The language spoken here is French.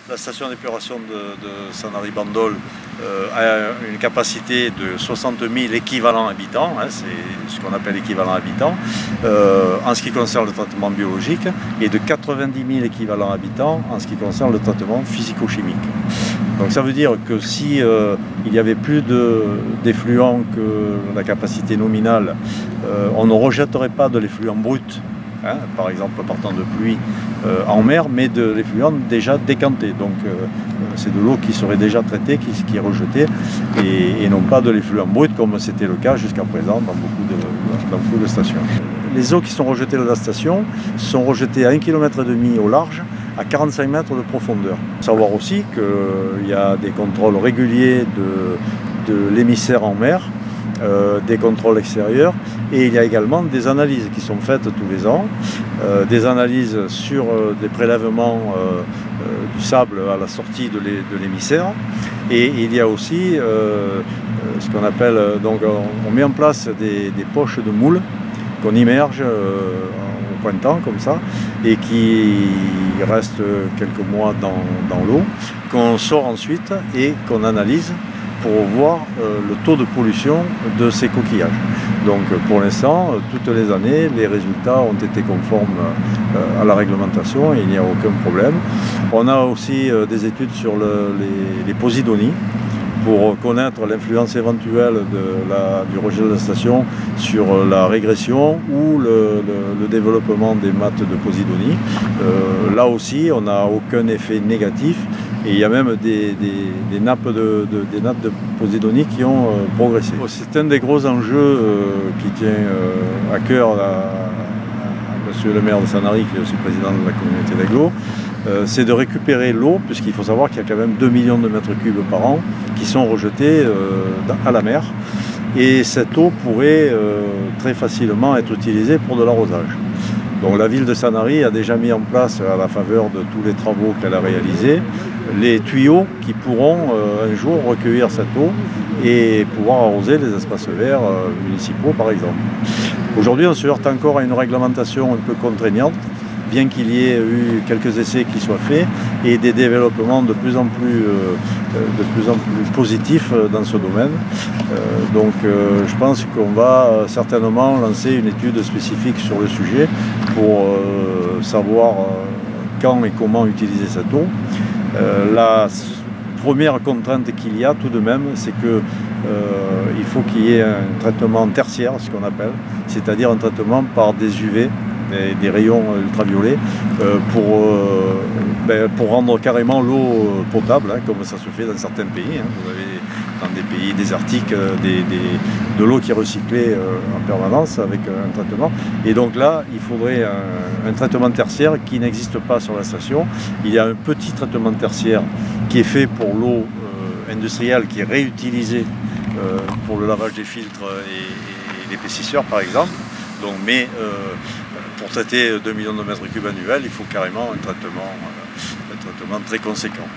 La station d'épuration de Sanary-Bandol a une capacité de 60 000 équivalents habitants, hein, c'est ce qu'on appelle équivalent habitants, en ce qui concerne le traitement biologique, et de 90 000 équivalents habitants en ce qui concerne le traitement physico-chimique. Donc ça veut dire que si il y avait plus d'effluents que la capacité nominale, on ne rejetterait pas de l'effluent brut, hein, par exemple partant de pluie en mer, mais de l'effluent déjà décanté. Donc c'est de l'eau qui serait déjà traitée, qui est rejetée, et non pas de l'effluent brut comme c'était le cas jusqu'à présent dans beaucoup de stations. Les eaux qui sont rejetées de la station sont rejetées à 1,5 km au large, à 45 mètres de profondeur. Il faut savoir aussi qu'il y a des contrôles réguliers de l'émissaire en mer, des contrôles extérieurs, et il y a également des analyses qui sont faites tous les ans, des analyses sur des prélèvements du sable à la sortie de l'émissaire, et il y a aussi ce qu'on appelle, donc on met en place des poches de moules qu'on immerge au printemps comme ça, et qui restent quelques mois dans l'eau, qu'on sort ensuite et qu'on analyse pour voir le taux de pollution de ces coquillages. Donc pour l'instant, toutes les années, les résultats ont été conformes à la réglementation et il n'y a aucun problème. On a aussi des études sur les posidonies pour connaître l'influence éventuelle du rejet de la station sur la régression ou le développement des mattes de posidonie. Là aussi, on n'a aucun effet négatif. Et il y a même des nappes de posidonie qui ont progressé. C'est un des gros enjeux qui tient à cœur à monsieur le maire de Sanary, qui est aussi président de la communauté d'Aiglaux, c'est de récupérer l'eau, puisqu'il faut savoir qu'il y a quand même 2 millions de mètres cubes par an qui sont rejetés à la mer. Et cette eau pourrait très facilement être utilisée pour de l'arrosage. Donc la ville de Sanary a déjà mis en place, à la faveur de tous les travaux qu'elle a réalisés, les tuyaux qui pourront un jour recueillir cette eau et pouvoir arroser les espaces verts municipaux par exemple. Aujourd'hui on se heurte encore à une réglementation un peu contraignante, bien qu'il y ait eu quelques essais qui soient faits et des développements de plus en plus positifs dans ce domaine. Donc je pense qu'on va certainement lancer une étude spécifique sur le sujet pour savoir quand et comment utiliser cette eau. La première contrainte qu'il y a tout de même, c'est qu'il faut qu'il y ait un traitement tertiaire, ce qu'on appelle, c'est-à-dire un traitement par des UV, des rayons ultraviolets, pour rendre carrément l'eau potable, hein, comme ça se fait dans certains pays. Hein. Vous avez dans des pays désertiques de l'eau qui est recyclée en permanence avec un traitement. Et donc là, il faudrait un traitement tertiaire qui n'existe pas sur la station. Il y a un petit traitement tertiaire qui est fait pour l'eau industrielle, qui est réutilisée pour le lavage des filtres et l'épaississeur par exemple. Donc, mais pour traiter 2 millions de mètres cubes annuels, il faut carrément un traitement très conséquent.